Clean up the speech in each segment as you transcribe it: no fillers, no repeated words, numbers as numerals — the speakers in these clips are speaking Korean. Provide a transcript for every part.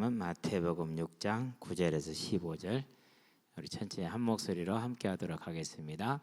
말씀은 마태복음 6장 9절에서 15절. 우리 천천히 한 목소리로 함께 하도록 하겠습니다.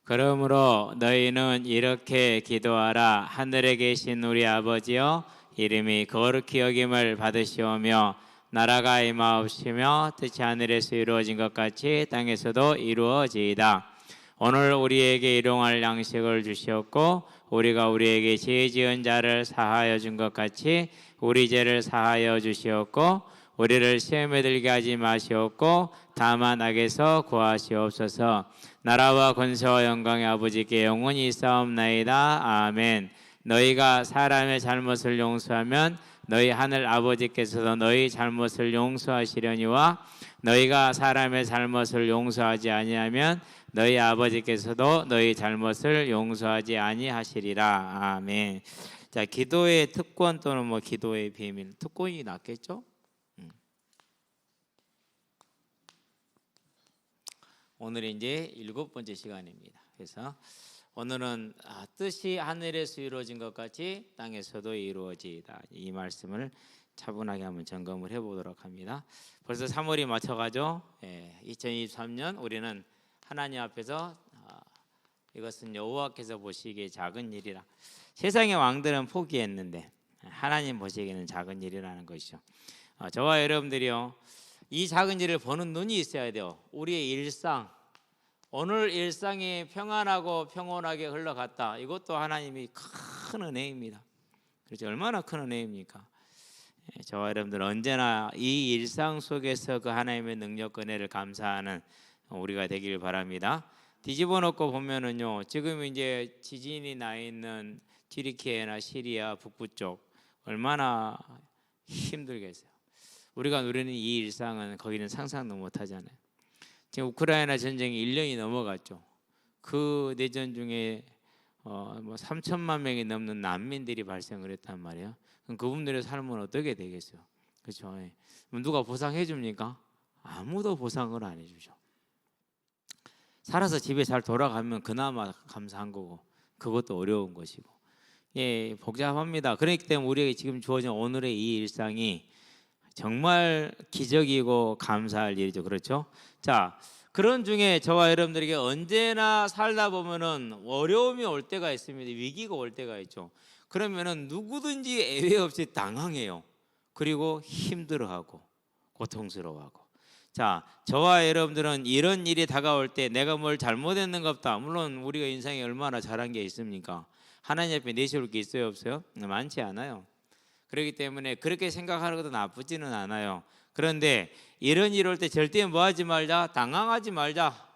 그러므로 너희는 이렇게 기도하라. 하늘에 계신 우리 아버지여, 이름이 거룩히 여김을 받으시오며 나라가 임하옵시며 뜻이 하늘에서 이루어진 것 같이 땅에서도 이루어지이다. 오늘 우리에게 일용할 양식을 주시옵고 우리가 우리에게 죄 지은 자를 사하여 준 것 같이 우리 죄를 사하여 주시옵고 우리를 시험에 들게 하지 마시옵고 다만 악에서 구하시옵소서. 나라와 권세와 영광의 아버지께 영원히 있사옵나이다. 아멘. 너희가 사람의 잘못을 용서하면 너희 하늘 아버지께서도 너희 잘못을 용서하시려니와 너희가 사람의 잘못을 용서하지 아니하면 너희 아버지께서도 너희 잘못을 용서하지 아니하시리라. 아멘. 자, 기도의 특권 또는 기도의 비밀. 특권이 낫겠죠? 오늘이 이제 7번째 시간입니다. 그래서 오늘은 뜻이 하늘에서 이루어진 것 같이 땅에서도 이루어지이다. 이 말씀을 차분하게 한번 점검을 해보도록 합니다. 벌써 3월이 맞춰가죠. 2023년 우리는 하나님 앞에서 이것은 여호와께서 보시기에 작은 일이라. 세상의 왕들은 포기했는데 하나님 보시기에는 작은 일이라는 것이죠. 저와 여러분들이요, 이 작은 일을 보는 눈이 있어야 돼요. 우리의 일상, 오늘 일상이 평안하고 평온하게 흘러갔다. 이것도 하나님이 큰 은혜입니다. 그렇죠? 얼마나 큰 은혜입니까? 저와 여러분들 언제나 이 일상 속에서 그 하나님의 능력 은혜를 감사하는 우리가 되길 바랍니다. 뒤집어 놓고 보면은요, 지금 이제 지진이 나 있는 튀르키예나 시리아 북부 쪽 얼마나 힘들겠어요. 우리가 누리는 이 일상은 거기는 상상도 못하잖아요. 지금 우크라이나 전쟁이 1년이 넘어갔죠. 그 내전 중에 3천만 명이 넘는 난민들이 발생을 했단 말이에요. 그럼 그분들의 삶은 어떻게 되겠어요? 그렇죠? 누가 보상해 줍니까? 아무도 보상을 안 해주죠. 살아서 집에 잘 돌아가면 그나마 감사한 거고, 그것도 어려운 것이고, 복잡합니다. 그렇기 때문에 우리에게 지금 주어진 오늘의 이 일상이 정말 기적이고 감사할 일이죠. 그렇죠? 자, 그런 중에 저와 여러분들에게 언제나 살다 보면은 어려움이 올 때가 있습니다. 위기가 올 때가 있죠. 그러면은 누구든지 예외 없이 당황해요. 그리고 힘들어하고 고통스러워하고. 자, 저와 여러분들은 이런 일이 다가올 때 내가 뭘 잘못했는가 보다. 물론 우리가 인생에 얼마나 잘한 게 있습니까? 하나님 앞에 내세울 게 있어요, 없어요? 많지 않아요. 그렇기 때문에 그렇게 생각하는 것도 나쁘지는 않아요. 그런데 이런 일 올 때 절대 뭐하지 말자, 당황하지 말자.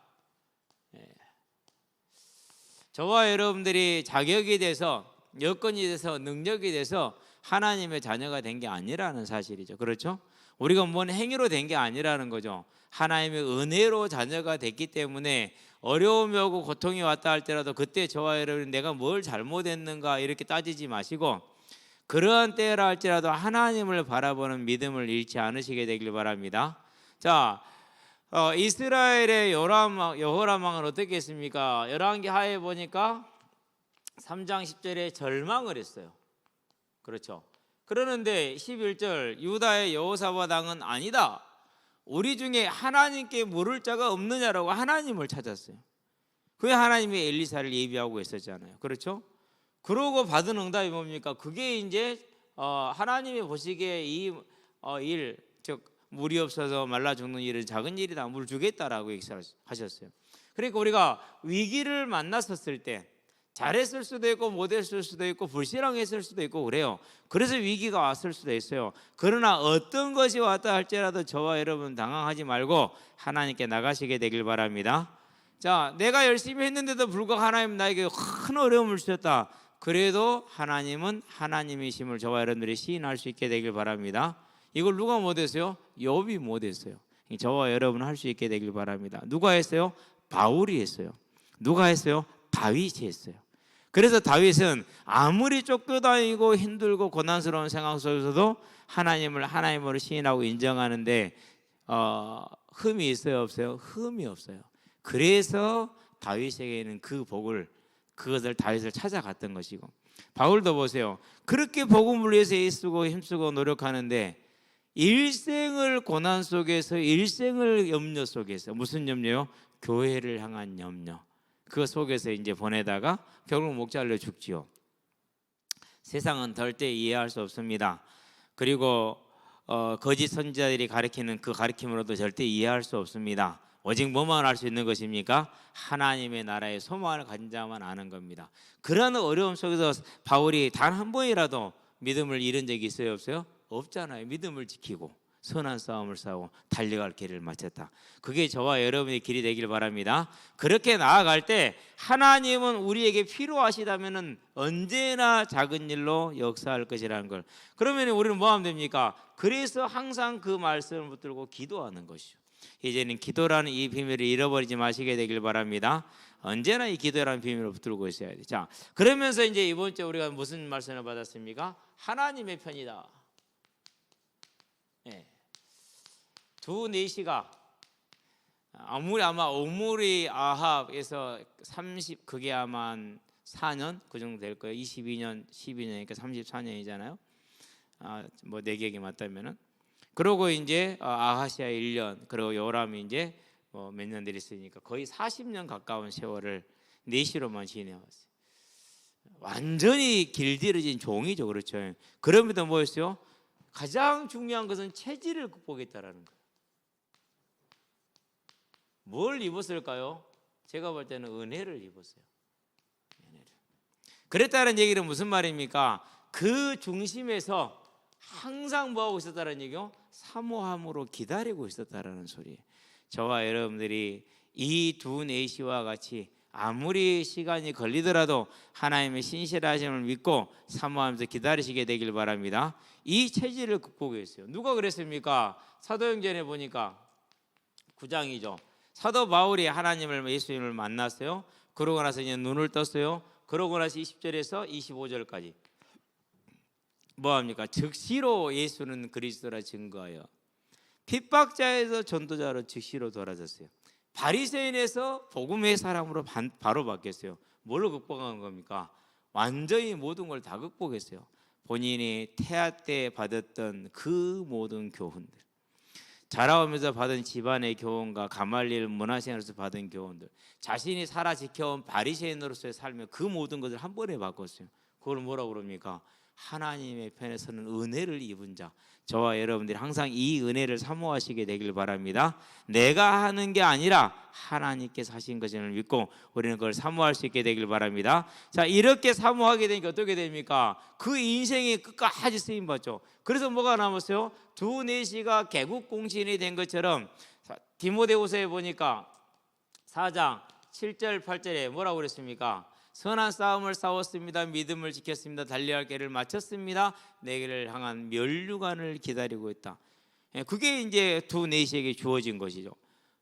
저와 여러분들이 자격이 돼서, 여건이 돼서, 능력이 돼서 하나님의 자녀가 된 게 아니라는 사실이죠. 그렇죠? 우리가 뭔 행위로 된 게 아니라는 거죠. 하나님의 은혜로 자녀가 됐기 때문에 어려움이 오고 고통이 왔다 할 때라도 그때 저와 여러분 내가 뭘 잘못했는가 이렇게 따지지 마시고, 그러한 때라 할지라도 하나님을 바라보는 믿음을 잃지 않으시게 되길 바랍니다. 자, 이스라엘의 여호람 왕은 어떻게 했습니까? 열왕기 하에 보니까 3장 10절에 절망을 했어요. 그렇죠? 그러는데 11절 유다의 여호사밧 왕은 아니다, 우리 중에 하나님께 물을 자가 없느냐라고 하나님을 찾았어요. 그게 하나님이 엘리사를 예비하고 있었잖아요. 그렇죠? 그러고 받은 응답이 뭡니까? 그게 이제 하나님이 보시기에 이 일, 즉 물이 없어서 말라 죽는 일은 작은 일이다, 물 주겠다라고 하셨어요. 그러니까 우리가 위기를 만났었을 때 잘했을 수도 있고 못했을 수도 있고 불신앙했을 수도 있고 그래요. 그래서 위기가 왔을 수도 있어요. 그러나 어떤 것이 왔다 할지라도 저와 여러분 당황하지 말고 하나님께 나가시게 되길 바랍니다. 자, 내가 열심히 했는데도 불구하고 하나님 나에게 큰 어려움을 주셨다. 그래도 하나님은 하나님이심을 저와 여러분들이 시인할 수 있게 되길 바랍니다. 이걸 누가 못했어요? 욥이 못했어요. 저와 여러분은 할 수 있게 되길 바랍니다. 누가 했어요? 바울이 했어요. 누가 했어요? 다윗이 했어요. 그래서 다윗은 아무리 쫓겨다니고 힘들고 고난스러운 상황 속에서도 하나님을 하나님으로 시인하고 인정하는데 흠이 있어요, 없어요? 흠이 없어요. 그래서 다윗에게는 그 복을, 그것을 다윗을 찾아갔던 것이고, 바울도 보세요. 그렇게 복음을 위해서 애쓰고 힘쓰고 노력하는데 일생을 고난 속에서, 일생을 염려 속에서, 무슨 염려요? 교회를 향한 염려. 그 속에서 이제 보내다가 결국 목 잘려 죽지요. 세상은 절대 이해할 수 없습니다. 그리고 거짓 선지자들이 가르치는 그 가르침으로도 절대 이해할 수 없습니다. 오직 뭐만 할 수 있는 것입니까? 하나님의 나라의 소망을 가진 자만 아는 겁니다. 그런 어려움 속에서 바울이 단 한 번이라도 믿음을 잃은 적이 있어요, 없어요? 없잖아요. 믿음을 지키고 선한 싸움을 싸우고 달려갈 길을 마쳤다. 그게 저와 여러분의 길이 되길 바랍니다. 그렇게 나아갈 때 하나님은 우리에게 필요하시다면 언제나 작은 일로 역사할 것이라는 걸. 그러면 우리는 뭐 하면 됩니까? 그래서 항상 그 말씀을 붙들고 기도하는 것이죠. 이제는 기도라는 이 비밀을 잃어버리지 마시게 되길 바랍니다. 언제나 이 기도라는 비밀을 붙들고 있어야 돼. 자, 그러면서 이제 이번 주에 우리가 무슨 말씀을 받았습니까? 하나님의 편이다. 네. 두 내시가 아마 오므리 아합에서 30, 그게 아마 한 4년 그 정도 될 거예요. 22년 12년이니까 34년이잖아요. 뭐 내 기억이 맞다면은. 그러고 이제 아하시아 1년, 그리고 요람이 이제 몇 년들 있으니까 거의 40년 가까운 세월을 내시로만 지내왔어요. 완전히 길들여진 종이죠, 그렇죠? 그럼에도 뭐였어요? 가장 중요한 것은 체질을 극복했다라는 거예요. 뭘 입었을까요? 제가 볼 때는 은혜를 입었어요. 은혜를. 그랬다는 얘기는 무슨 말입니까? 그 중심에서 항상 뭐하고 있었다는 얘기요? 사모함으로 기다리고 있었다라는 소리예요. 저와 여러분들이 이 두 내시와 같이 아무리 시간이 걸리더라도 하나님의 신실하심을 믿고 사모하면서 기다리시게 되길 바랍니다. 이 체질을 극복했어요. 누가 그랬습니까? 사도행전에 보니까 9장이죠. 사도 바울이 하나님을, 예수님을 만났어요. 그러고 나서 이제 눈을 떴어요. 그러고 나서 20절에서 25절까지 뭐합니까? 즉시로 예수는 그리스도라 증거하여 핍박자에서 전도자로 즉시로 돌아섰어요. 바리새인에서 복음의 사람으로 바로 바뀌었어요. 뭘로 극복한 겁니까? 완전히 모든 걸 다 극복했어요. 본인이 태아 때 받았던 그 모든 교훈들, 자라오면서 받은 집안의 교훈과 가말리엘 문화생활에서 받은 교훈들, 자신이 살아 지켜온 바리새인으로서의 삶의 그 모든 것을 한 번에 바꿨어요. 그걸 뭐라고 그럽니까? 하나님의 편에 서는 은혜를 입은 자. 저와 여러분들이 항상 이 은혜를 사모하시게 되길 바랍니다. 내가 하는 게 아니라 하나님께서 하신 것을 믿고 우리는 그걸 사모할 수 있게 되길 바랍니다. 자, 이렇게 사모하게 되니까 어떻게 됩니까? 그 인생이 끝까지 쓰임 받죠. 그래서 뭐가 남았어요? 두 내시가 개국 공신이 된 것처럼 디모데후서에 보니까 4장 7절 8절에 뭐라고 그랬습니까? 선한 싸움을 싸웠습니다. 믿음을 지켰습니다. 달려야 할 길을 마쳤습니다. 내게를 향한 면류관을 기다리고 있다. 그게 이제 두 내시에게 주어진 것이죠.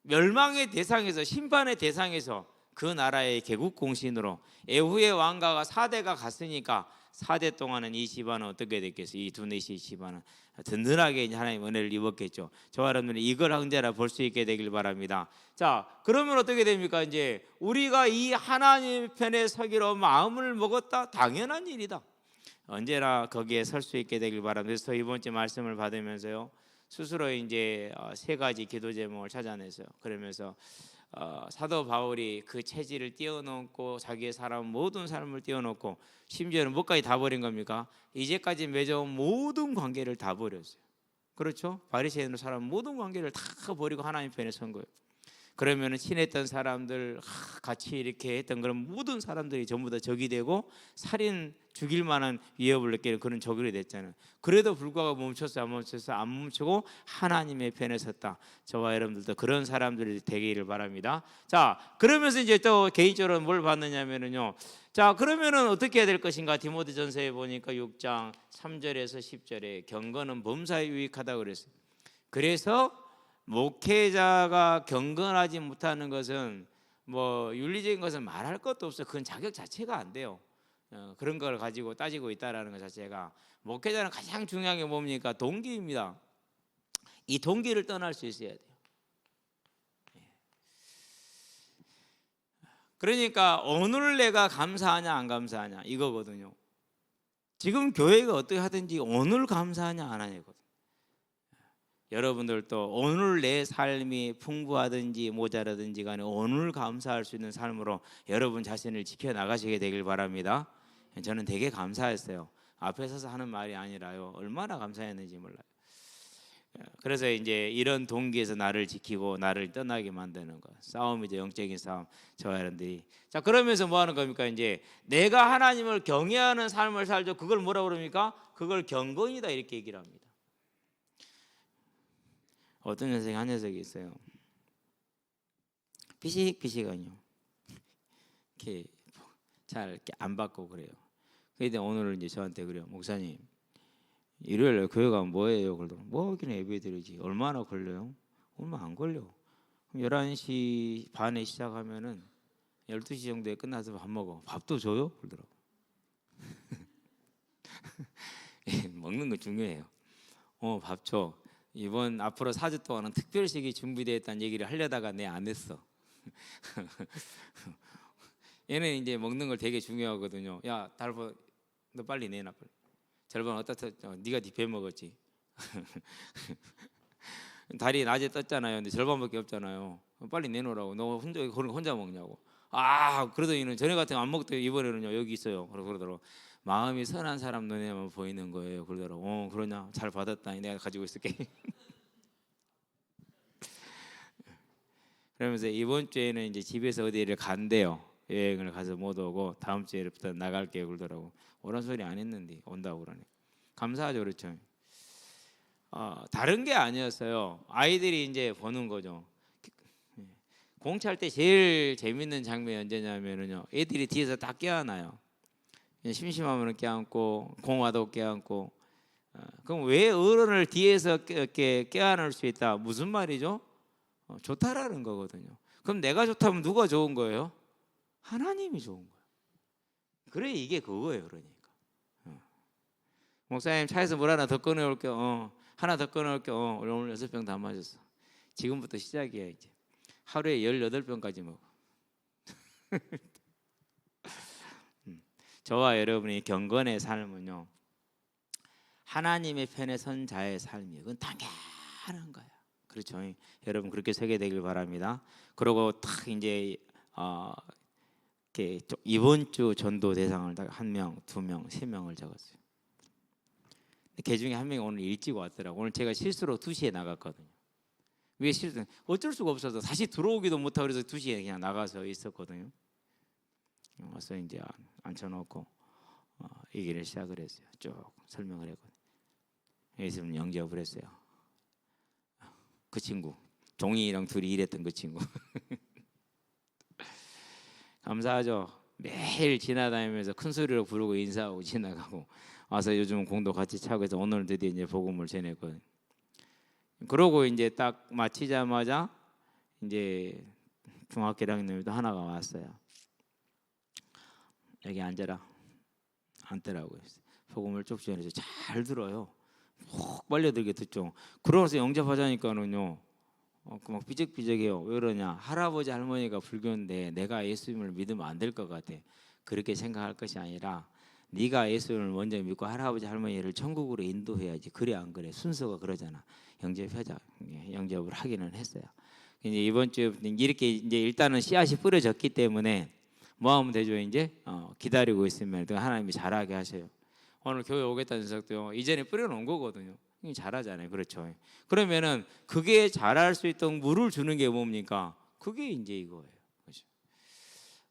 멸망의 대상에서, 심판의 대상에서 그 나라의 개국 공신으로 에후의 왕가가 4대가 갔으니까 4대 동안은 이 집안은 어떻게 됐겠어요? 이 두 내시의 집안은 든든하게 하나님의 은혜를 입었겠죠. 저와 여러분들이 이걸 언제나 볼 수 있게 되길 바랍니다. 자, 그러면 어떻게 됩니까? 이제 우리가 이 하나님 편에 서기로 마음을 먹었다? 당연한 일이다. 언제나 거기에 설 수 있게 되길 바랍니다. 그래서 이번 주 말씀을 받으면서요, 스스로 이제 3가지 기도 제목을 찾아냈어요. 그러면서 사도 바울이 그 체질을 띄워놓고 자기의 사람 모든 삶을 띄워놓고 심지어는 뭐까지 다 버린 겁니까? 이제까지 맺어온 모든 관계를 다 버렸어요. 그렇죠? 바리새인으로 살아온 모든 관계를 다 버리고 하나님 편에 선 거예요. 그러면 친했던 사람들, 같이 이렇게 했던 그런 모든 사람들이 전부 다 적이 되고 살인, 죽일 만한 위협을 느끼는 그런 적이 됐잖아요. 그래도 불구하고 멈췄어요? 안 멈췄어요? 안 멈추고 하나님의 편에 섰다. 저와 여러분들도 그런 사람들이 되기를 바랍니다. 자, 그러면서 이제 또 개인적으로 뭘 받느냐면요. 자, 그러면은 어떻게 해야 될 것인가? 디모데전서에 보니까 6장 3절에서 10절에 경건은 범사에 유익하다고 그랬어요. 그래서 목회자가 경건하지 못하는 것은 뭐 윤리적인 것은 말할 것도 없어. 그건 자격 자체가 안 돼요. 그런 걸 가지고 따지고 있다라는 것 자체가, 목회자는 가장 중요한 게 뭡니까? 동기입니다. 이 동기를 떠날 수 있어야 돼요. 그러니까 오늘 내가 감사하냐 안 감사하냐 이거거든요. 지금 교회가 어떻게 하든지 오늘 감사하냐 안 하냐거든요. 여러분들도 오늘 내 삶이 풍부하든지 모자라든지 간에 오늘 감사할 수 있는 삶으로 여러분 자신을 지켜나가시게 되길 바랍니다. 저는 되게 감사했어요. 앞에 서서 하는 말이 아니라요, 얼마나 감사했는지 몰라요. 그래서 이제 이런 동기에서 나를 지키고 나를 떠나게 만드는 거, 싸움이죠. 영적인 싸움. 저와 여러분들이, 자, 그러면서 뭐 하는 겁니까? 이제 내가 하나님을 경외하는 삶을 살죠. 그걸 뭐라고 그럽니까? 그걸 경건이다, 이렇게 얘기를 합니다. 어떤 녀석이, 한 녀석이 있어요. 피식피식하뇨. 이렇게 잘 이렇게 안 받고 그래요. 그런데 오늘 이제 저한테 그래요. 목사님, 일요일에 교회 가면 뭐예요? 그러더라고요. 뭐 하긴 예배드리지. 얼마나 걸려요? 얼마 안 걸려. 11시 반에 시작하면은 12시 정도에 끝나서 밥 먹어. 밥도 줘요? 그러더라고요. 먹는 거 중요해요. 밥 줘. 이번 앞으로 4주 동안은 특별식이 준비되어 있다는 얘기를 하려다가 내 안 했어. 얘는 이제 먹는 걸 되게 중요하거든요. 야, 달보, 너 빨리 내놔. 빨리. 절반 어디다 네가 네 배 먹었지. 달이 낮에 떴잖아요. 근데 절반밖에 없잖아요. 빨리 내놓으라고. 너 혼자 먹냐고. 아, 그래도 얘는 전에 같으면 안 먹더니 이번에는요 여기 있어요. 그러더라고. 마음이 선한 사람 눈에만 보이는 거예요. 그러더라고. 그러냐? 잘 받았다니 내가 가지고 있을게. 그러면서 이번 주에는 이제 집에서 어디를 간대요. 여행을 가서 못 오고 다음 주에부터 나갈게요. 그러더라고. 오란 소리 안 했는데 온다고 그러네. 감사하죠. 그렇죠. 다른 게 아니었어요. 아이들이 이제 보는 거죠. 공차할 때 제일 재밌는 장면이 언제냐면요, 애들이 뒤에서 다 껴안아요. 심심하면 껴안고, 공화도 껴안고. 그럼 왜 어른을 뒤에서 이렇게 껴안을 수 있다? 무슨 말이죠? 좋다라는 거거든요. 그럼 내가 좋다면 누가 좋은 거예요? 하나님이 좋은 거예요. 그래, 이게 그거예요. 그러니까 목사님 차에서 물 하나 더 꺼내올게요. 하나 더 꺼내올게요. 오늘 6병 다 마셨어. 지금부터 시작이야. 이제 하루에 18병까지 먹어. 저와 여러분이 경건의 삶은요, 하나님의 편에 선 자의 삶이에요. 그건 당연한 거야. 그렇죠. 여러분 그렇게 서게 되길 바랍니다. 그리고 딱 이제 이렇게 이번 주 전도 대상을 1명, 2명, 3명을 적었어요. 그 중에 한 명이 오늘 일찍 왔더라고. 오늘 제가 실수로 2시에 나갔거든요. 왜 실수? 어쩔 수가 없어서 다시 들어오기도 못하고 그래서 2시에 그냥 나가서 있었거든요. 와서 이제 앉혀놓고 얘기를 시작을 했어요. 쭉 설명을 했거든요. 예수님 영접을 했어요. 그 친구, 종이랑 둘이 일했던 그 친구. 감사하죠. 매일 지나다니면서 큰 소리로 부르고 인사하고 지나가고 와서 요즘 공도 같이 차고 해서 오늘 드디어 이제 복음을 전했거든요. 그러고 이제 딱 마치자마자 이제 중학교 1학년도 하나가 왔어요. 여기 앉아라. 앉더라고요. 복음을 쭉 전해서 잘 들어요. 푹 빨려들게 듣죠. 그러면서 영접하자니까는요, 막 삐적삐적해요. 왜 그러냐? 할아버지 할머니가 불교인데 내가 예수님을 믿으면 안 될 것 같아. 그렇게 생각할 것이 아니라 네가 예수님을 먼저 믿고 할아버지 할머니를 천국으로 인도해야지. 그래 안 그래? 순서가 그러잖아. 영접하자. 영접을 하기는 했어요. 이제 이번 주에 이렇게 이제 일단은 씨앗이 뿌려졌기 때문에 뭐 하면 되죠? 이제 기다리고 있으면 하나님이 잘하게 하셔요. 오늘 교회 오겠다는 녀석도요, 이전에 뿌려놓은 거거든요. 잘하잖아요. 그렇죠. 그러면은 그게 잘할 수 있도록 물을 주는 게 뭡니까? 그게 이제 이거예요. 그렇죠?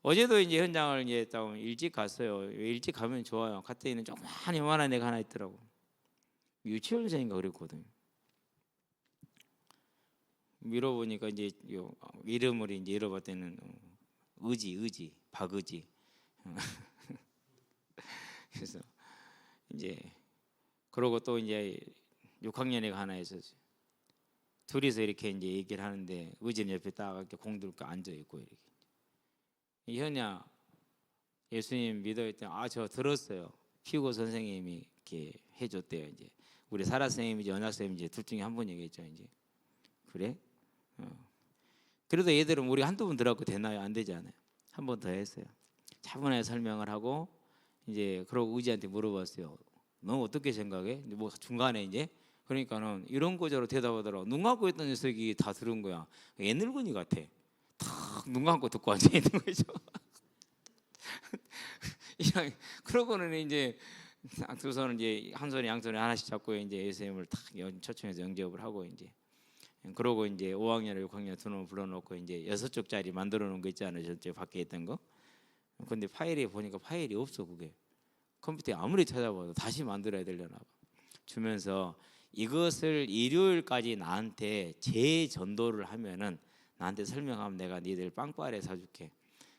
어제도 이제 현장을 이제 일찍 갔어요. 일찍 가면 좋아요. 갔더니 조그만한 애가 하나 있더라고. 유치원생인가 그랬거든요. 밀어보니까 이제 이름을 이제 잃어봤더니 의지, 박의지. 그래서 이제 그러고 또 이제 6학년 애가 하나 있었어요. 둘이서 이렇게 이제 얘기를 하는데 의지는 옆에 딱 이렇게 공들고 앉아 있고 이렇게. 현야, 예수님 믿어 했더니 저 들었어요. 피고 선생님이 이렇게 해줬대요. 이제 우리 사라 선생님이지 연학 선생님이지 둘 중에 한 분이겠죠. 이제 그래? 그래도 얘들은 우리 한두 번 들어갖고 되나요? 안 되지 않아요? 한 번 더 했어요. 차분하게 설명을 하고 이제 그러고 의지한테 물어봤어요. 너 어떻게 생각해? 뭐 중간에 이제 그러니까는 이런 거저로 대답하더라고. 눈 감고 있던 녀석이 다 들은 거야. 애 늙은이 같아. 탁 눈 감고 듣고 앉아 있는 거죠. 그러고는 이제 두 손을 이제 한 손에 양손에 하나씩 잡고 이제 예수님을 탁 초청해서 영접을 하고 이제 그러고 이제 5학년, 6학년 두 놈을 불러놓고 이제 6쪽짜리 만들어 놓은 거 있잖아요. 저쪽 밖에 있던 거. 근데 파일에 보니까 파일이 없어. 그게 컴퓨터에 아무리 찾아봐도 다시 만들어야 되려나 봐. 주면서 이것을 일요일까지 나한테 재전도를 하면은 나한테 설명하면 내가 니들 빵빠레 사줄게.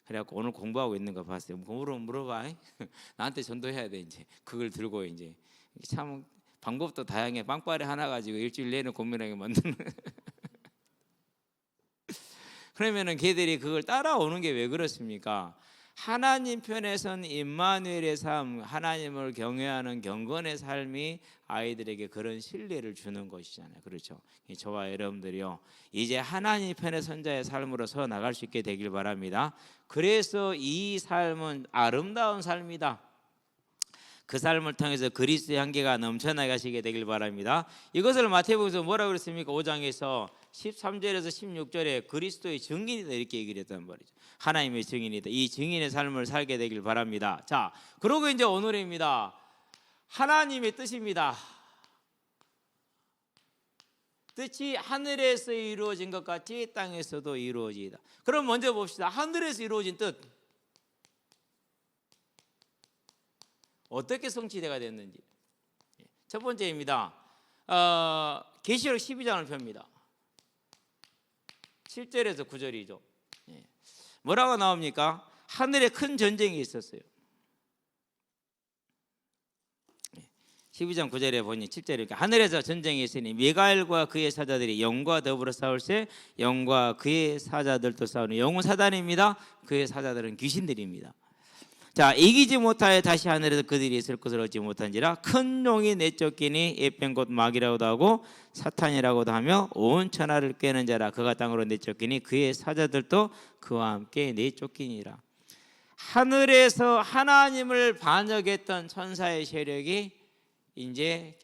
그래갖고 오늘 공부하고 있는 거 봤어요. 물어봐. 나한테 전도해야 돼 이제. 그걸 들고 이제 참 방법도 다양해. 빵빠레 하나 가지고 일주일 내내 고민하게 만드는. 그러면은 걔들이 그걸 따라오는 게 왜 그렇습니까? 하나님 편에선 임마누엘의 삶, 하나님을 경외하는 경건의 삶이 아이들에게 그런 신뢰를 주는 것이잖아요. 그렇죠? 저와 여러분들이요, 이제 하나님 편의 선자의 삶으로 서 나갈 수 있게 되길 바랍니다. 그래서 이 삶은 아름다운 삶이다. 그 삶을 통해서 그리스도의 향기가 넘쳐나게 하시게 되길 바랍니다. 이것을 마태복음에서 뭐라고 그랬습니까? 5장에서 13절에서 16절에 그리스도의 증인이다 이렇게 얘기를 했단 말이죠. 하나님의 증인이다. 이 증인의 삶을 살게 되길 바랍니다. 자, 그러고 이제 오늘입니다. 하나님의 뜻입니다. 뜻이 하늘에서 이루어진 것 같이 땅에서도 이루어지다. 그럼 먼저 봅시다. 하늘에서 이루어진 뜻 어떻게 성취되가 됐는지. 첫 번째입니다. 계시록 12장을 펴니다. 7절에서 9절이죠. 뭐라고 나옵니까? 하늘에 큰 전쟁이 있었어요. 12장 9절에 보니 7절에 이렇게 하늘에서 전쟁이 있으니 미가엘과 그의 사자들이 영과 더불어 싸울세 영과 그의 사자들도 싸우는 영은 사단입니다. 그의 사자들은 귀신들입니다. 자, 이기지 못하여 다시 하늘에서 그들이 있을 것을 얻지 못한지라 큰 용이 내쫓기니 에펜 곧 마귀라고도 하고 사탄이라고도 하며 온 천하를 꿰는 자라 그가 땅으로 내쫓기니 그의 사자들도 그와 함께 내쫓기니라. 하늘에서 하나님을 반역했던 천사의 세력이 이제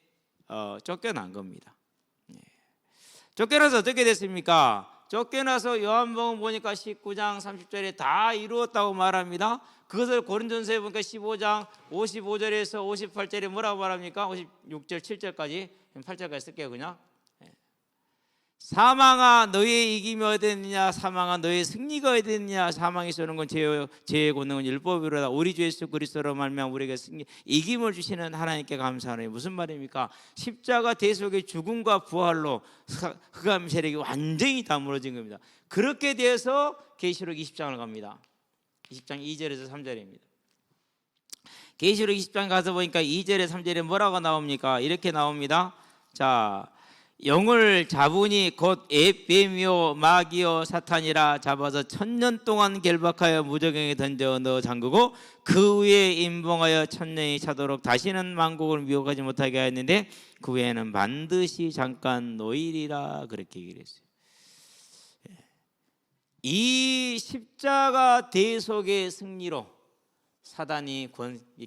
쫓겨난 겁니다. 쫓겨나서 어떻게 됐습니까? 쫓겨나서 요한복음 보니까 19장 30절에 다 이루었다고 말합니다. 그것을 고린도전서에 보니까 15장 55절에서 58절에 뭐라고 말합니까? 56절 7절까지 8절까지 쓸게요. 그냥 사망아 너의 이김이 어딨느냐 사망아 너의 승리가 어딨느냐. 사망이 쏘는 건 죄의 권능은 율법이로다. 우리 주 예수 그리스도로 말미암아 우리에게 이김을 주시는 하나님께 감사하노니. 무슨 말입니까? 십자가 대속의 죽음과 부활로 흑암 세력이 완전히 다 무너진 겁니다. 그렇게 돼서 계시록 20장을 갑니다. 20장 2절에서 3절입니다. 계시록 20장 가서 보니까 2절에 3절에 뭐라고 나옵니까? 이렇게 나옵니다. 자, 영을 잡으니 곧 뱀이요 마귀요 사탄이라 잡아서 1000년 동안 결박하여 무저갱에 던져 넣어 잠그고 그 위에 임봉하여 1000년이 차도록 다시는 만국을 미혹하지 못하게 하였는데 그 후에는 반드시 잠깐 노일이라 그렇게 얘기를 했어요. 이 십자가 대속의 승리로 사단이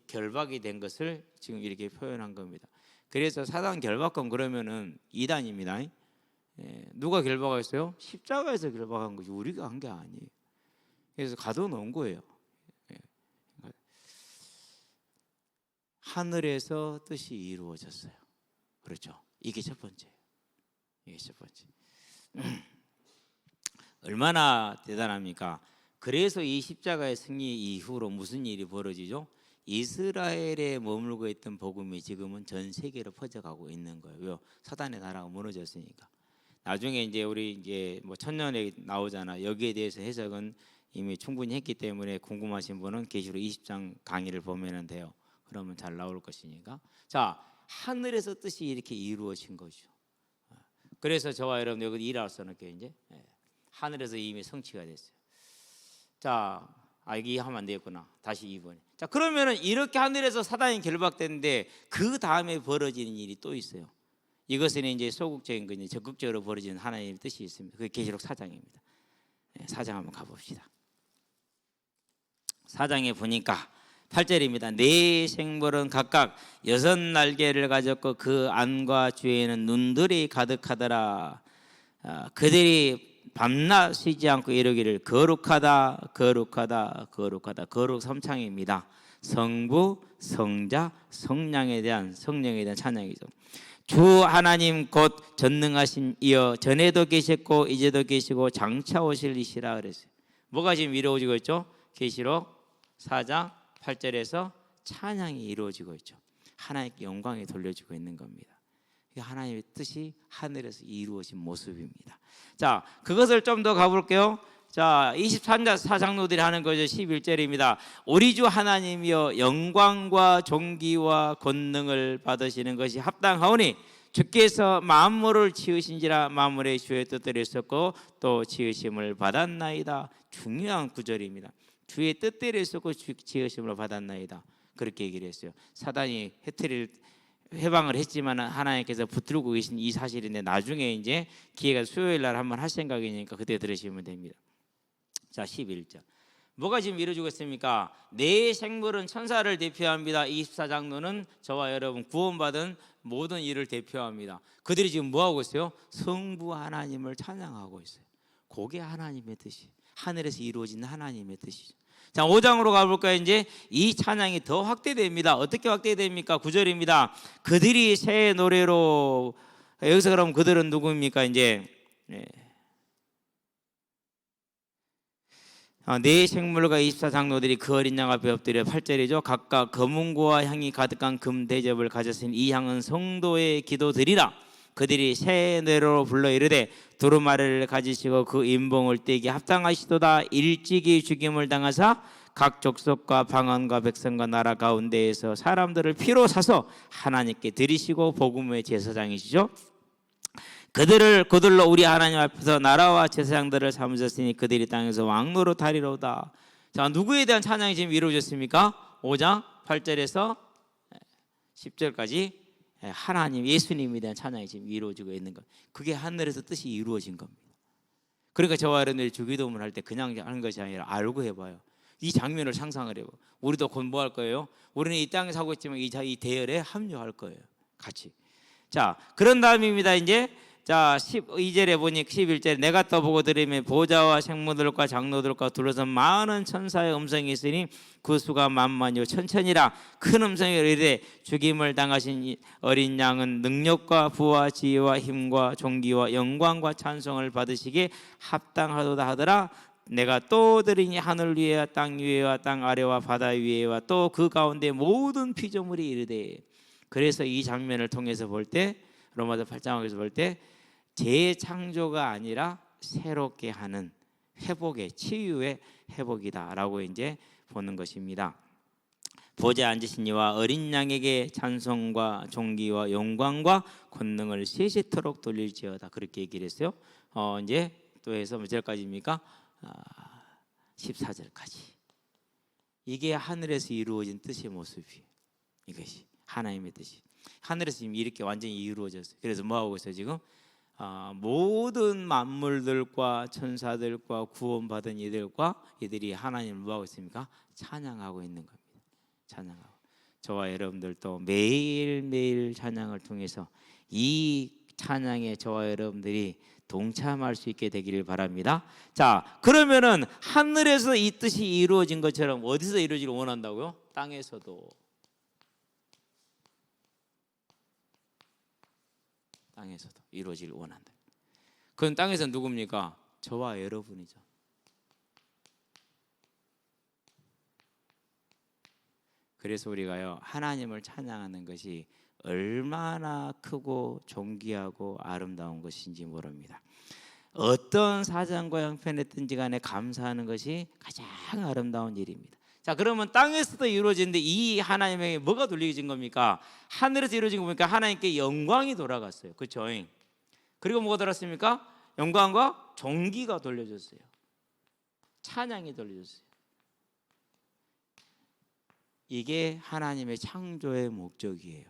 결박이 된 것을 지금 이렇게 표현한 겁니다. 그래서 사단 결박권 그러면은 이단입니다. 누가 결박했어요? 십자가에서 결박한 거지 우리가 한 게 아니에요. 그래서 가둬놓은 거예요. 하늘에서 뜻이 이루어졌어요. 그렇죠? 이게 첫 번째예요. 이게 첫 번째. 얼마나 대단합니까? 그래서 이 십자가의 승리 이후로 무슨 일이 벌어지죠? 이스라엘에 머물고 있던 복음이 지금은 전 세계로 퍼져가고 있는 거예요. 왜요? 사단의 나라가 무너졌으니까. 나중에 이제 우리 이제 뭐 천년에 나오잖아. 여기에 대해서 해석은 이미 충분히 했기 때문에 궁금하신 분은 계시록 20장 강의를 보면 돼요. 그러면 잘 나올 것이니까. 자, 하늘에서 뜻이 이렇게 이루어진 거죠. 그래서 저와 여러분 여기 일할 수 없게 이제 하늘에서 이미 성취가 됐어요. 자, 여기 하면 안 되겠구나. 다시 2번. 자, 그러면은 이렇게 하늘에서 사단이 결박됐는데 그 다음에 벌어지는 일이 또 있어요. 이것은 이제 소극적인 거지 적극적으로 벌어지는 하나님의 뜻이 있습니다. 그게 계시록 4장입니다. 4장 한번 가봅시다. 4장에 보니까 8절입니다. 네 생물은 각각 6날개를 가졌고 그 안과 주에는 눈들이 가득하더라. 그들이 밤낮 쉬지 않고 이르기를 거룩하다 거룩하다 거룩하다. 거룩 삼창입니다. 성부, 성자, 성령에 대한 찬양이죠. 주 하나님 곧 전능하신 이여 전에도 계셨고 이제도 계시고 장차 오실 이시라 그랬어요. 뭐가 지금 이루어지고 있죠? 계시록 4장 8절에서 찬양이 이루어지고 있죠. 하나님께 영광이 돌려지고 있는 겁니다. 이게 하나님의 뜻이 하늘에서 이루어진 모습입니다. 자, 그것을 좀 더 가볼게요. 자, 24장로들이 하는 거죠. 11절입니다. 우리 주 하나님이여 영광과 존귀와 권능을 받으시는 것이 합당하오니 주께서 만물을 지으신지라 만물의 주의 뜻대로 했었고 또 지으심을 받았나이다. 중요한 구절입니다. 주의 뜻대로 했었고 지으심을 받았나이다. 그렇게 얘기를 했어요. 사단이 해방을 했지만 하나님께서 붙들고 계신 이 사실인데 나중에 이제 기회가 수요일 날 한번 할 생각이니까 그때 들으시면 됩니다. 자, 11절. 뭐가 지금 이루어지고 있습니까? 네 생물은 천사를 대표합니다. 24장로는 저와 여러분 구원받은 모든 일을 대표합니다. 그들이 지금 뭐하고 있어요? 성부 하나님을 찬양하고 있어요. 그게 하나님의 뜻이, 하늘에서 이루어진 하나님의 뜻이죠. 자, 5장으로 가볼까요? 이제 이 찬양이 더 확대됩니다. 어떻게 확대됩니까? 9절입니다. 그들이 새 노래로, 여기서 그럼 그들은 누구입니까? 이제 네 생물과 24장로들이 그 어린 양 앞에 엎드려 8절이죠. 각각 검은고와 향이 가득한 금 대접을 가졌으니 이 향은 성도의 기도드리라. 그들이 새 노래로 불러 이르되 두루마리를 가지시고 그 인봉을 떼기 합당하시도다. 일찍이 죽임을 당하사 각 족속과 방언과 백성과 나라 가운데에서 사람들을 피로 사서 하나님께 드리시고 복음의 제사장이시죠. 그들로 우리 하나님 앞에서 나라와 제사장들을 삼으셨으니 그들이 땅에서 왕노로 다리로다. 자, 누구에 대한 찬양이 지금 이루어졌습니까? 5장 8절에서 10절까지 하나님 예수님에 대한 찬양이 지금 이루어지고 있는 것. 그게 하늘에서 뜻이 이루어진 겁니다. 그러니까 저와 여러분들이 주기도문을 할 때 그냥 하는 것이 아니라 알고 해봐요. 이 장면을 상상을 해봐요. 우리도 곧 뭐 할 거예요? 우리는 이 땅에 사고 있지만 이 대열에 합류할 거예요. 같이. 자, 그런 다음입니다. 이제 자, 12절에 보니 11절에 내가 떠보고 들으며 보좌와 생물들과 장로들과 둘러선 많은 천사의 음성이 있으니 그 수가 만만이요 천천이라. 큰 음성이 이르되 죽임을 당하신 어린 양은 능력과 부와 지혜와 힘과 존귀와 영광과 찬송을 받으시기에 합당하도다 하더라. 내가 또 들으니 하늘 위에와 땅 위에와 땅 아래와 바다 위에와 또 그 가운데 모든 피조물이 이르되. 그래서 이 장면을 통해서 볼 때 로마서 8장에서 볼 때 재창조가 아니라 새롭게 하는 회복의 치유의 회복이다라고 이제 보는 것입니다. 보좌에 앉으신 이와 어린 양에게 찬송과 존귀와 영광과 권능을 세세토록 돌릴지어다. 그렇게 얘기를 했어요. 이제 또 해서 몇 절까지입니까? 14절까지. 이게 하늘에서 이루어진 뜻의 모습이에요. 이것이 하나님의 뜻이. 하늘에서 지금 이렇게 완전히 이루어졌어요. 그래서 뭐 하고 있어요 지금? 모든 만물들과 천사들과 구원받은 이들이 하나님을 뭐 하고 있습니까? 찬양하고 있는 겁니다. 찬양하고. 저와 여러분들도 매일매일 찬양을 통해서 이 찬양에 저와 여러분들이 동참할 수 있게 되기를 바랍니다. 자, 그러면은 하늘에서 이 뜻이 이루어진 것처럼 어디서 이루어지길 원한다고요? 땅에서도. 땅에서도 이루어지길 원한다. 그건 땅에서 누굽니까? 저와 여러분이죠. 그래서 우리가요 하나님을 찬양하는 것이 얼마나 크고 존귀하고 아름다운 것인지 모릅니다. 어떤 사정과 형편에 든지 간에 감사하는 것이 가장 아름다운 일입니다. 자, 그러면 땅에서도 이루어지는데 이 하나님에게 뭐가 돌려진 겁니까? 하늘에서 이루어진 겁니까? 하나님께 영광이 돌아갔어요. 그렇죠? 그리고 뭐가 돌았습니까? 영광과 존귀가 돌려졌어요. 찬양이 돌려졌어요. 이게 하나님의 창조의 목적이에요.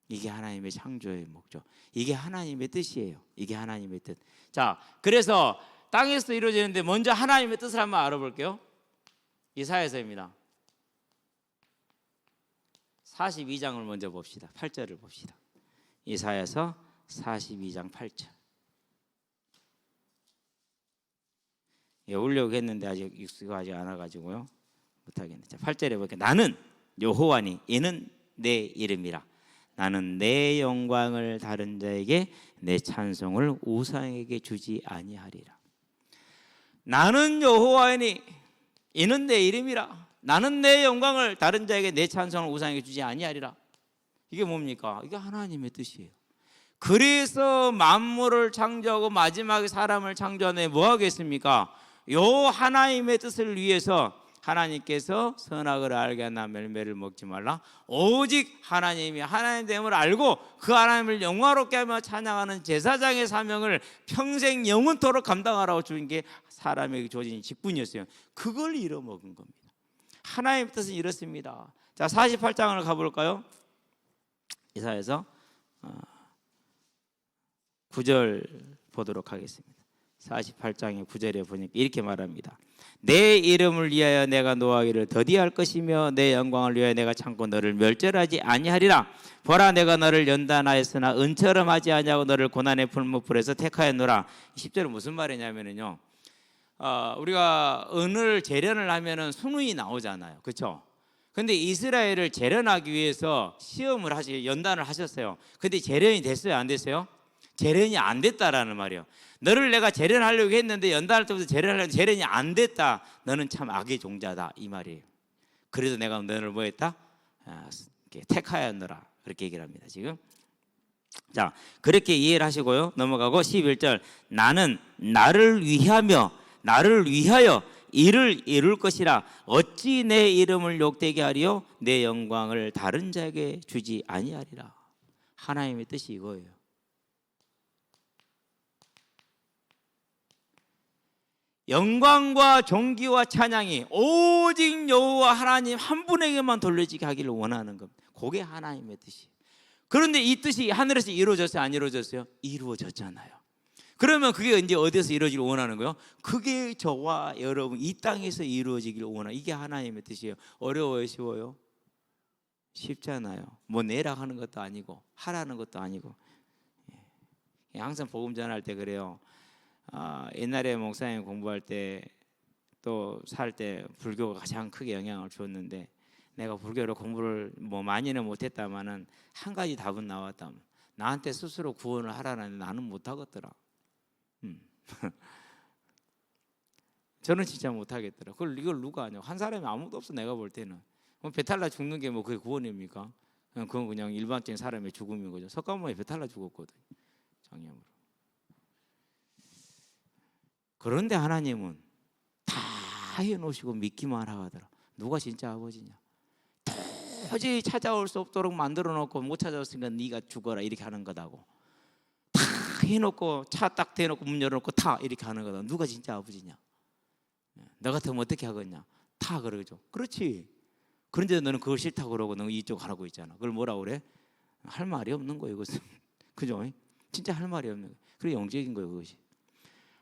이게 하나님의 창조의 목적. 이게 하나님의 뜻이에요. 이게 하나님의 뜻. 자, 그래서 땅에서 이루어지는데 먼저 하나님의 뜻을 한번 알아볼게요. 이사야서입니다. 42장을 먼저 봅시다. 8절을 봅시다. 이사야서 42장 8절. 외우려고 했는데 아직 익숙하지 않아가지고요 못하겠네. 자, 8절에 보니까 나는 여호와니 이는 내 이름이라. 나는 내 영광을 다른 자에게 내 찬송을 우상에게 주지 아니하리라. 나는 여호와니 이는 내 이름이라. 나는 내 영광을 다른 자에게 내 찬송을 우상에게 주지 아니하리라. 이게 뭡니까? 이게 하나님의 뜻이에요. 그래서 만물을 창조하고 마지막에 사람을 창조하네 뭐 하겠습니까? 요 하나님의 뜻을 위해서 하나님께서 선악을 알게 하나 열매를 먹지 말라. 오직 하나님이 하나님 됨을 알고 그 하나님을 영화롭게 하며 찬양하는 제사장의 사명을 평생 영원토록 감당하라고 주신 게 사람에게 주어진 직분이었어요. 그걸 잃어먹은 겁니다. 하나님의 뜻은 이렇습니다. 자, 48장을 가볼까요? 이사야서 9절 보도록 하겠습니다. 48장의 9절에 보니까 이렇게 말합니다. 내 이름을 위하여 내가 노하기를 더디할 것이며 내 영광을 위하여 내가 참고 너를 멸절하지 아니하리라. 보라 내가 너를 연단하였으나 은처럼 하지 아니하고 너를 고난의 풀무불에서 택하였노라. 10절은 무슨 말이냐면요, 우리가 은을 재련을 하면은 순운이 나오잖아요, 그렇죠? 근데 이스라엘을 재련하기 위해서 시험을 연단을 하셨어요. 근데 재련이 됐어요, 안 됐어요? 재련이 안 됐다라는 말이에요. 너를 내가 재련하려고 했는데 연단할 때부터 재련하려고 재련이 안 됐다. 너는 참 악의 종자다 이 말이에요. 그래서 내가 너를 뭐 했다? 택하였노라. 그렇게 얘기를 합니다 지금. 자, 그렇게 이해를 하시고요 넘어가고 11절. 나는 나를 위하여 이를 이룰 것이라. 어찌 내 이름을 욕되게 하리요 내 영광을 다른 자에게 주지 아니하리라. 하나님의 뜻이 이거예요. 영광과 존귀와 찬양이 오직 여호와 하나님 한 분에게만 돌려지게 하기를 원하는 겁니다. 그게 하나님의 뜻이에요. 그런데 이 뜻이 하늘에서 이루어졌어요, 안 이루어졌어요? 이루어졌잖아요. 그러면 그게 이제 어디서 이루어지길 원하는 거예요? 그게 저와 여러분 이 땅에서 이루어지길 원하는, 이게 하나님의 뜻이에요. 어려워요, 쉬워요? 쉽잖아요. 뭐 내락하는 것도 아니고 하라는 것도 아니고. 항상 복음 전할 때 그래요. 옛날에 목사님 공부할 때 또 살 때 불교가 가장 크게 영향을 줬는데, 내가 불교로 공부를 뭐 많이는 못했다마는 한 가지 답은 나왔다. 나한테 스스로 구원을 하라는데 나는 못하겠더라. 저는 진짜 못하겠더라. 이걸 누가 하냐? 한 사람이 아무도 없어. 내가 볼 때는 배탈나 죽는 게 뭐 그게 구원입니까? 그건 그냥 일반적인 사람의 죽음인 거죠. 석가모니 배탈나 죽었거든, 장염으로. 그런데 하나님은 다 해놓으시고 믿기만 하더라. 누가 진짜 아버지냐? 도저히 찾아올 수 없도록 만들어 놓고 못 찾아왔으니까 네가 죽어라 이렇게 하는 거다고. 다 해놓고 차 딱 대놓고 문 열어놓고 타 이렇게 하는 거다. 누가 진짜 아버지냐? 너 같으면 어떻게 하겠냐? 타 그러죠. 그렇지. 그런데 너는 그걸 싫다고 그러고 너 이쪽 하라고 있잖아. 그걸 뭐라 그래? 할 말이 없는 거예요, 이것은. 그죠? 진짜 할 말이 없는 거예요. 그게 영적인 거예요, 그것이.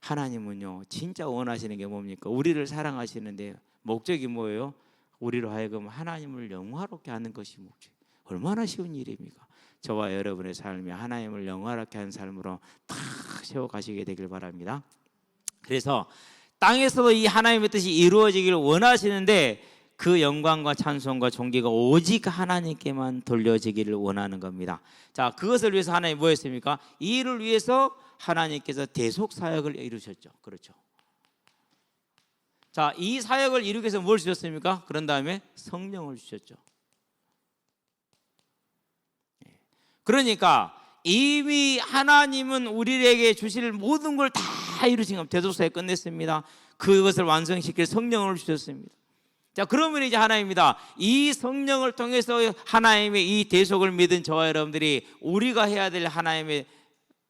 하나님은요 진짜 원하시는 게 뭡니까? 우리를 사랑하시는데 목적이 뭐예요? 우리로 하여금 하나님을 영화롭게 하는 것이 목적. 얼마나 쉬운 일입니까? 저와 여러분의 삶이 하나님을 영화롭게 하는 삶으로 다 세워가시게 되길 바랍니다. 그래서 땅에서도 이 하나님의 뜻이 이루어지기를 원하시는데 그 영광과 찬송과 존귀가 오직 하나님께만 돌려지기를 원하는 겁니다. 자, 그것을 위해서 하나님이 뭐 했습니까? 이 일을 위해서 하나님께서 대속 사역을 이루셨죠. 그렇죠. 자, 이 사역을 이루기 위해서 뭘 주셨습니까? 그런 다음에 성령을 주셨죠. 그러니까 이미 하나님은 우리에게 주실 모든 걸 다 이루신 겁니다. 대속 사역 끝냈습니다. 그것을 완성시킬 성령을 주셨습니다. 자, 그러면 이제 하나님입니다. 이 성령을 통해서 하나님의 이 대속을 믿은 저와 여러분들이 우리가 해야 될 하나님의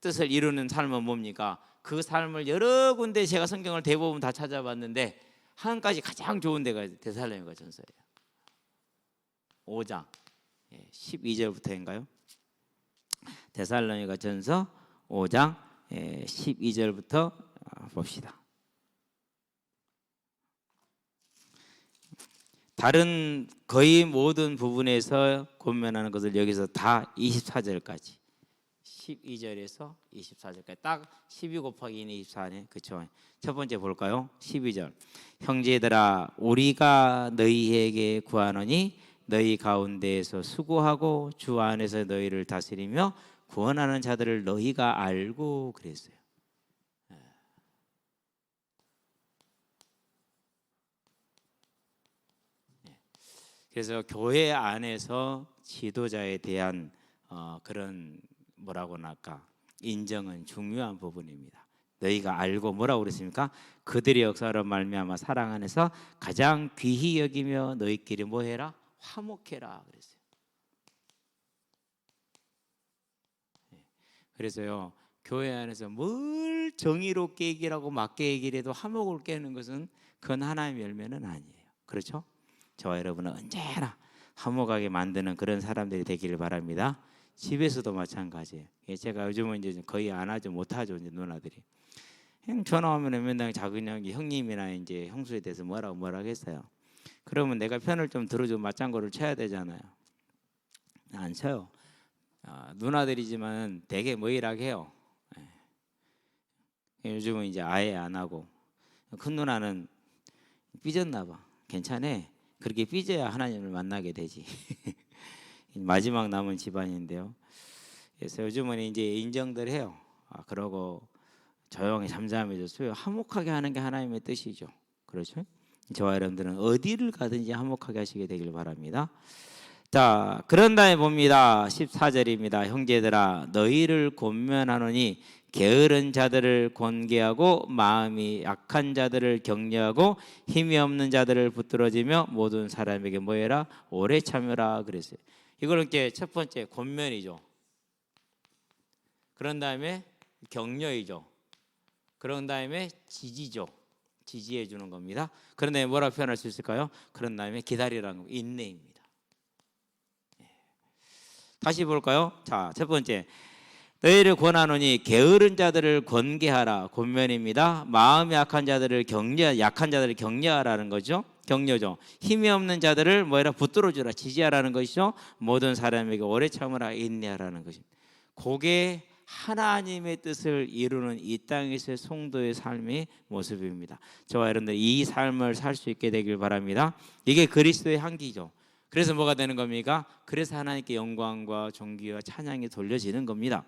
뜻을 이루는 삶은 뭡니까? 그 삶을 여러 군데 제가 성경을 대부분 다 찾아봤는데 한 가지 가장 좋은 데가 데살로니가 전서예요. 5장 12절부터인가요? 데살로니가 전서 5장 12절부터 봅시다. 다른 거의 모든 부분에서 권면하는 것을 여기서 다 24절까지 12절에서 24절까지 딱 12 곱하기 2는 24네. 그렇죠? 첫 번째 볼까요? 12절. 형제들아 우리가 너희에게 구하노니 너희 가운데에서 수고하고 주 안에서 너희를 다스리며 구원하는 자들을 너희가 알고 그랬어요. 그래서 교회 안에서 지도자에 대한 그런 뭐라고나 할까 인정은 중요한 부분입니다. 너희가 알고 뭐라고 그랬습니까? 그들의 역사로 말미암아 사랑 안에서 가장 귀히 여기며 너희끼리 뭐해라? 화목해라 그랬어요. 그래서요 교회 안에서 뭘 정의롭게 얘기하고 맞게 얘기를 해도 화목을 깨는 것은 그건 하나님의 열매는 아니에요. 그렇죠? 저와 여러분은 언제나 화목하게 만드는 그런 사람들이 되기를 바랍니다. 집에서도 마찬가지예요. 제가 요즘은 이제 거의 안 하죠, 못 하죠, 이제 누나들이. 전화 오면 맨날 작은 형님이나 이제 형수에 대해서 뭐라고 했어요. 그러면 내가 편을 좀 들어주고 맞장구를 쳐야 되잖아요. 안 쳐요. 누나들이지만 되게 뭐이라게 해요. 요즘은 이제 아예 안 하고 큰 누나는 삐졌나 봐. 괜찮아. 그렇게 삐져야 하나님을 만나게 되지. 마지막 남은 집안인데요. 그래서 요즘은 이제 인정들 해요. 그러고 조용히 잠잠해졌어요. 화목하게 하는 게 하나님의 뜻이죠. 그렇죠? 저와 여러분들은 어디를 가든지 화목하게 하시게 되길 바랍니다. 자, 그런 다음에 봅니다. 14절입니다. 형제들아 너희를 권면하노니 게으른 자들을 권계하고 마음이 약한 자들을 격려하고 힘이 없는 자들을 붙들어지며 모든 사람에게 뭐해라? 오래 참여라 그랬어요. 이거는 이렇게 첫 번째 권면이죠. 그런 다음에 격려이죠. 그런 다음에 지지죠. 지지해 주는 겁니다. 그런 다음에 뭐라고 표현할 수 있을까요? 그런 다음에 기다리라는 거, 인내입니다. 다시 볼까요? 자, 첫 번째 너희를 권하노니 게으른 자들을 권계하라 권면입니다. 마음이 약한 자들을 약한 자들을 격려하라는 거죠. 격려죠. 힘이 없는 자들을 뭐라 붙들어주라 지지하라는 것이죠. 모든 사람에게 오래 참으라 인내하라는 것입니다. 그게 하나님의 뜻을 이루는 이 땅에서의 성도의 삶의 모습입니다. 저와 여러분들 이 삶을 살 수 있게 되길 바랍니다. 이게 그리스도의 향기죠. 그래서 뭐가 되는 겁니까? 그래서 하나님께 영광과 존귀와 찬양이 돌려지는 겁니다.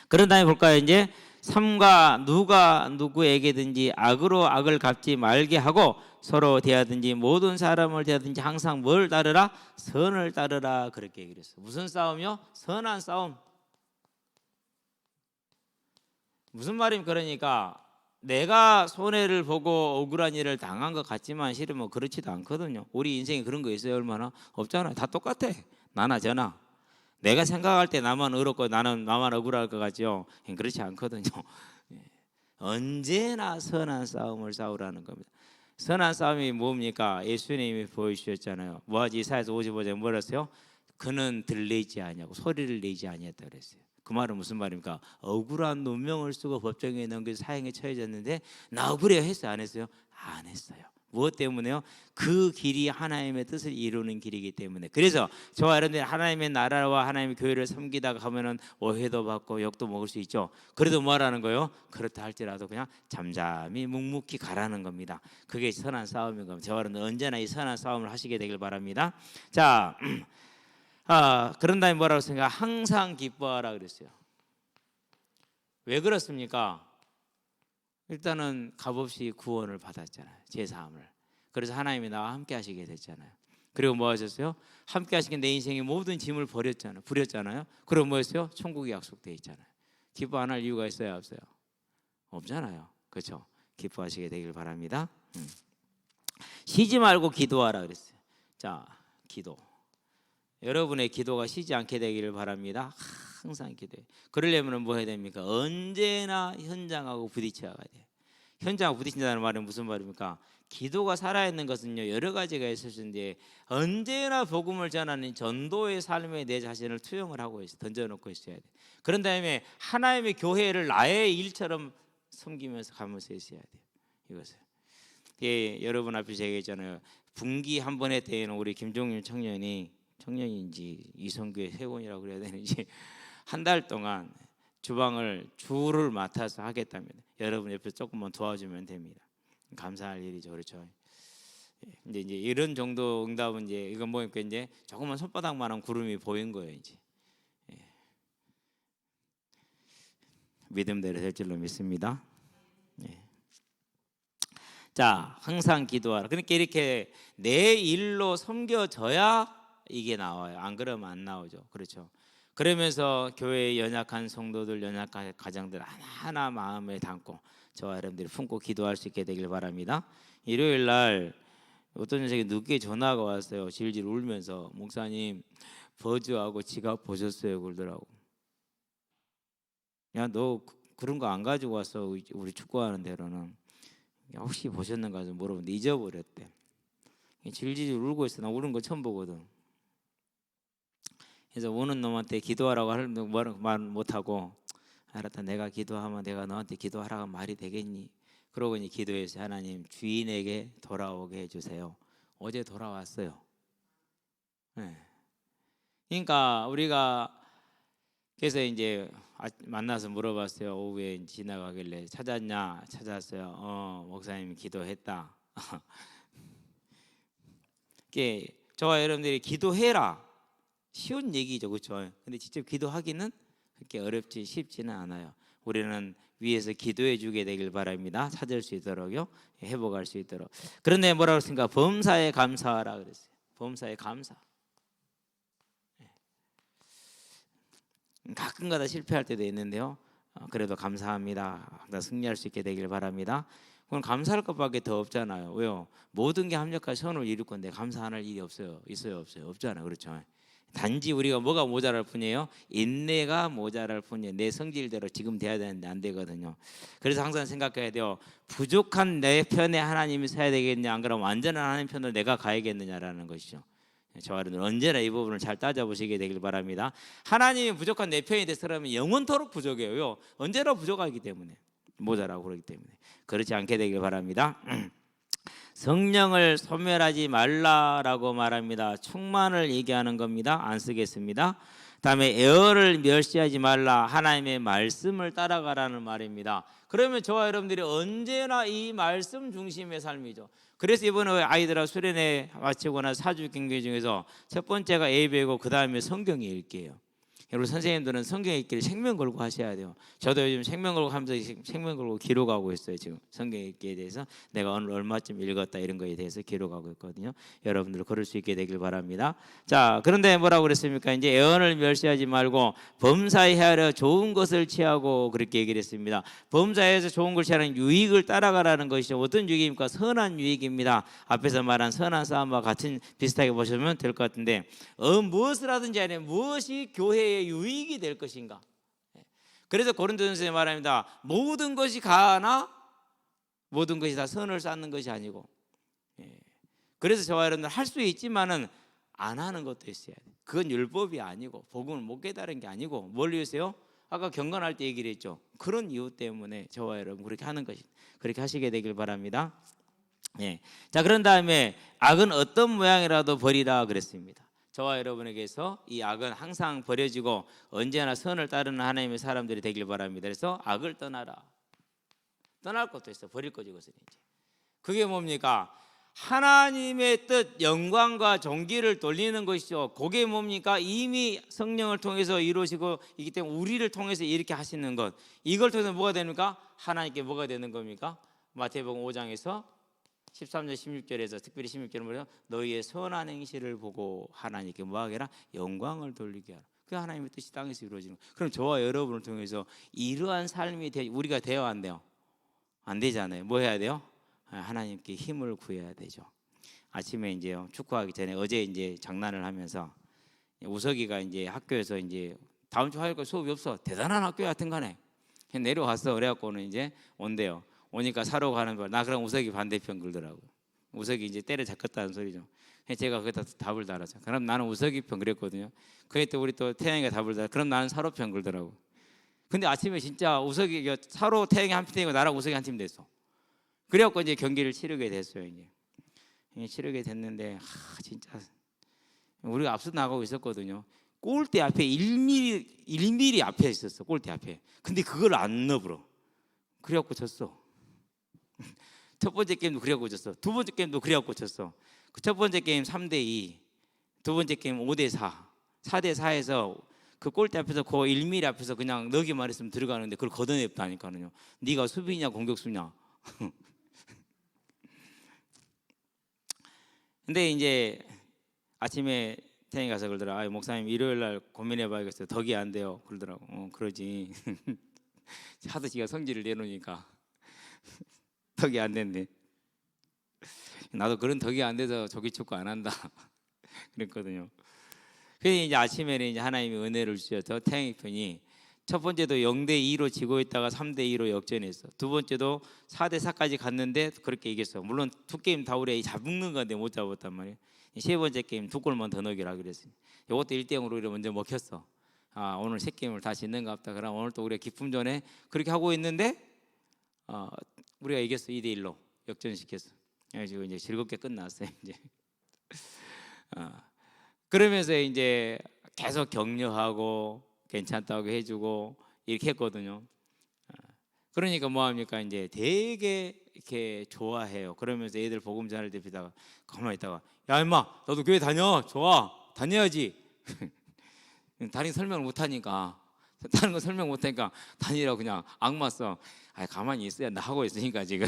그런 다음에 볼까요? 이제 삼가 누가 누구에게든지 악으로 악을 갚지 말게 하고 서로 대하든지 모든 사람을 대하든지 항상 뭘 따르라? 선을 따르라 그렇게 얘기를 했어요. 무슨 싸움이요? 선한 싸움. 무슨 말입니까? 그러니까 내가 손해를 보고 억울한 일을 당한 것 같지만 실은 뭐 그렇지도 않거든요. 우리 인생에 그런 거 있어요? 얼마나? 없잖아요. 다 똑같아. 나나 저나. 내가 생각할 때 나만 어렵고 나만 억울할 것 같죠. 그렇지 않거든요. 언제나 선한 싸움을 싸우라는 겁니다. 선한 싸움이 뭡니까? 예수님이 보여주셨잖아요. 뭐하지? 이사야서 55장 뭐라 했어요? 그는 들리지 아니하고 소리를 내지 아니했다 그랬어요. 그 말은 무슨 말입니까? 억울한 누명을 쓰고 법정에 넘겨서 사형에 처해졌는데 나 억울해요 했어요? 안 했어요? 안 했어요. 무엇 때문에요? 그 길이 하나님의 뜻을 이루는 길이기 때문에. 그래서 저와 여러분들이 하나님의 나라와 하나님의 교회를 섬기다가 하면은 오해도 받고 욕도 먹을 수 있죠. 그래도 뭐라는 거예요? 그렇다 할지라도 그냥 잠잠히 묵묵히 가라는 겁니다. 그게 선한 싸움인 겁니다. 저와 여러분들 언제나 이 선한 싸움을 하시게 되길 바랍니다. 자, 그런 다음에 뭐라고 생각해요? 항상 기뻐하라 그랬어요. 왜 그렇습니까? 일단은 값없이 구원을 받았잖아요. 제사함을. 그래서 하나님이 나와 함께 하시게 됐잖아요. 그리고 뭐 하셨어요? 함께 하시게 내 인생의 모든 짐을 부렸잖아요. 그리고 뭐 했어요? 천국이 약속되어 있잖아요. 기뻐 안 할 이유가 있어요? 없어요? 없잖아요. 그렇죠? 기뻐하시게 되길 바랍니다. 쉬지 말고 기도하라 그랬어요. 자, 기도. 여러분의 기도가 쉬지 않게 되기를 바랍니다. 항상 기도해. 그러려면 뭐 해야 됩니까? 언제나 현장하고 부딪혀야 돼요. 현장하고 부딪힌다는 말은 무슨 말입니까? 기도가 살아있는 것은요 여러 가지가 있을 텐데 언제나 복음을 전하는 전도의 삶에 내 자신을 투영을 하고 던져놓고 있어야 돼. 그런 다음에 하나님의 교회를 나의 일처럼 섬기면서 가면서 있어야 돼요. 이것을. 예, 여러분 앞에서 얘기했잖아요. 분기 한 번에 때에는 우리 김종윤 청년인지 이성규의 세원이라고 그래야 되는지 한 달 동안 주방을 주를 맡아서 하겠답니다. 여러분 옆에서 조금만 도와주면 됩니다. 감사할 일이죠, 그렇죠? 이제 이런 정도 응답은 이제 이건 뭐니까 이제 조금만 손바닥만한 구름이 보인 거예요, 이제. 믿음대로 될 줄로 믿습니다. 자, 항상 기도하라. 그러니까 이렇게 내 일로 섬겨져야 이게 나와요. 안 그러면 안 나오죠. 그렇죠. 그러면서 교회의 연약한 성도들, 연약한 가정들 하나하나 마음에 담고 저와 여러분들이 품고 기도할 수 있게 되길 바랍니다. 일요일 날 어떤 녀석이 늦게 전화가 왔어요. 질질 울면서 목사님 버즈하고 지갑 보셨어요? 그러더라고. 야, 너 그런 거 안 가지고 왔어. 우리 축구하는 데로는. 혹시 보셨는가 좀 물어보는데 잊어버렸대. 질질 울고 있어. 나 우는 거 처음 보거든. 그래서 우는 놈한테 기도하라고 하는 말 못하고 알았다, 내가 기도하면 내가 너한테 기도하라고 말이 되겠니? 그러고 이제 기도해서 하나님 주인에게 돌아오게 해주세요. 어제 돌아왔어요. 네. 그러니까 우리가 그래서 이제 만나서 물어봤어요. 오후에 지나가길래 찾았냐? 찾았어요. 목사님이 기도했다. 저와 여러분들이 기도해라. 쉬운 얘기죠, 그렇죠? 근데 직접 기도하기는 그렇게 어렵지 쉽지는 않아요. 우리는 위에서 기도해 주게 되길 바랍니다. 찾을 수 있도록요, 회복할 수 있도록. 그런데 뭐라고 했습니까? 범사에 감사하라 그랬어요. 범사에 감사. 가끔가다 실패할 때도 있는데요. 그래도 감사합니다. 항상 승리할 수 있게 되길 바랍니다. 그건 감사할 것밖에 더 없잖아요. 왜요? 모든 게 합력한 선을 이룰 건데 감사 안 할 일이 없어요. 있어요, 없어요? 없잖아요, 그렇죠? 단지 우리가 뭐가 모자랄 뿐이에요? 인내가 모자랄 뿐이에요. 내 성질대로 지금 돼야 되는데 안 되거든요. 그래서 항상 생각해야 돼요. 부족한 내 편에 하나님이 서야 되겠냐, 안 그러면 완전한 하나님 편으로 내가 가야겠느냐라는 것이죠. 저와 여러분 언제나 이 부분을 잘 따져보시게 되길 바랍니다. 하나님이 부족한 내 편이 됐으면 영원토록 부족해요. 언제나 부족하기 때문에, 모자라고 그러기 때문에. 그렇지 않게 되길 바랍니다. 성령을 소멸하지 말라라고 말합니다. 충만을 얘기하는 겁니다. 안 쓰겠습니다. 다음에 에어를 멸시하지 말라. 하나님의 말씀을 따라가라는 말입니다. 그러면 저와 여러분들이 언제나 이 말씀 중심의 삶이죠. 그래서 이번에 아이들하고 수련회 마치거나 사주 경기 중에서 첫 번째가 예배고 그 다음에 성경 읽기예요. 여러분 선생님들은 성경 읽기를 생명 걸고 하셔야 돼요. 저도 요즘 생명 걸고 하면서 생명 걸고 기록하고 있어요. 지금 성경 읽기에 대해서 내가 오늘 얼마쯤 읽었다 이런 거에 대해서 기록하고 있거든요. 여러분들 그럴 수 있게 되길 바랍니다. 자, 그런데 뭐라고 그랬습니까? 이제 애언을 멸시하지 말고 범사에 헤아려 좋은 것을 취하고 그렇게 얘기를 했습니다. 범사에서 좋은 걸 취하는 유익을 따라가라는 것이죠. 어떤 유익입니까? 선한 유익입니다. 앞에서 말한 선한 싸움과 같은 비슷하게 보시면 될 것 같은데 무엇을 하든지 아니면 무엇이 교회에 유익이 될 것인가. 그래서 고린도전서에 말합니다. 모든 것이 가나 모든 것이 다 선을 쌓는 것이 아니고. 그래서 저와 여러분들 할 수 있지만은 안 하는 것도 있어야 돼. 그건 율법이 아니고 복음을 못 깨달은 게 아니고 뭘 위해서요? 아까 경건할 때 얘기를 했죠. 그런 이유 때문에 저와 여러분 그렇게 하는 것이 그렇게 하시게 되길 바랍니다. 자, 그런 다음에 악은 어떤 모양이라도 버리라 그랬습니다. 저와 여러분에게서 이 악은 항상 버려지고 언제나 선을 따르는 하나님의 사람들이 되길 바랍니다. 그래서 악을 떠나라. 떠날 것도 있어. 버릴 거지 그것은 이제. 그게 뭡니까? 하나님의 뜻, 영광과 존귀를 돌리는 것이죠. 그게 뭡니까? 이미 성령을 통해서 이루어지고 있기 때문에 우리를 통해서 이렇게 하시는 것. 이걸 통해서 뭐가 됩니까? 하나님께 뭐가 되는 겁니까? 마태복음 5장에서 13절 16절에서 특별히 16절은 뭐예요? 너희의 선한 행실을 보고 하나님께 뭐하게 하라? 영광을 돌리게 하라. 그 하나님의 뜻이 땅에서 이루어지는 거예요. 그럼 저와 여러분을 통해서 이러한 삶이 우리가 되어 안 돼요? 안 되잖아요. 뭐 해야 돼요? 하나님께 힘을 구해야 되죠. 아침에 이제 축구하기 전에 어제 이제 장난을 하면서 우석이가 이제 학교에서 이제 다음 주 화요일 수업이 없어. 대단한 학교 같은 거네. 내려왔어. 그래갖고는 이제 온대요. 오니까 사러 가는 거. 나 그럼 우석이 반대편 걸더라고. 우석이 이제 때려잡혔다는 소리죠. 제가 거기다 답을 달았죠. 그럼 나는 우석이 편 그랬거든요. 그에 또 우리 또 태양이가 답을 달아. 그럼 나는 사로 편 걸더라고. 근데 아침에 진짜 우석이 사로 태양이 한 팀이고 나랑 우석이 한 팀 됐어. 그래갖고 이제 경기를 치르게 됐어요. 이제 치르게 됐는데 진짜 우리가 앞서 나가고 있었거든요. 골대 앞에 1mm 앞에 있었어. 골대 앞에. 근데 그걸 안 넣어버려. 그래갖고 졌어. 첫 번째 게임도 그래갖고 졌어. 두 번째 게임도 그래갖고 졌어. 그 첫 번째 게임 3대2, 두 번째 게임 5대4, 4대4에서 그 골대 앞에서 그 1mm 앞에서 그냥 넣기만 했으면 들어가는데 그걸 걷어냈다니까요. 네가 수비냐 공격수냐. 근데 이제 아침에 태영이 가서 그러더라. 목사님 일요일 날 고민해봐야겠어요. 덕이 안 돼요. 그러더라고. 그러지. 하도 지가 성질을 내놓으니까 덕이 안 된대. 나도 그런 덕이 안 돼서 조기 축구 안 한다. 그랬거든요. 그래서 이제 아침에는 이제 하나님이 은혜를 주셔서 태영이 편이 첫 번째도 0대2로 지고 있다가 3대2로 역전했어. 두 번째도 4대4까지 갔는데 그렇게 이겼어. 물론 두 게임 다 우리 잡는 건데 못 잡았단 말이에요. 세 번째 게임 2골만 더 넣으라 그랬어요. 이것도 1대0으로 우리가 먼저 먹혔어. 오늘 세 게임을 다 짓는가 보다. 그럼 오늘 또 우리가 기쁨 전에 그렇게 하고 있는데 우리가 이겼어. 2대1로 역전시켰어. 그래가지고 이제 즐겁게 끝났어요. 이제 그러면서 이제 계속 격려하고 괜찮다고 해주고 이렇게 했거든요. 그러니까 뭐 합니까? 이제 되게 이렇게 좋아해요. 그러면서 애들 복음 전할 때 비다가 가만히 있다가 야 임마 너도 교회 다녀. 좋아 다녀야지. 다른 설명을 못하니까 다른 거 설명 못하니까 다니라고 그냥 악마 써. 가만히 있어야 나 하고 있으니까 지금.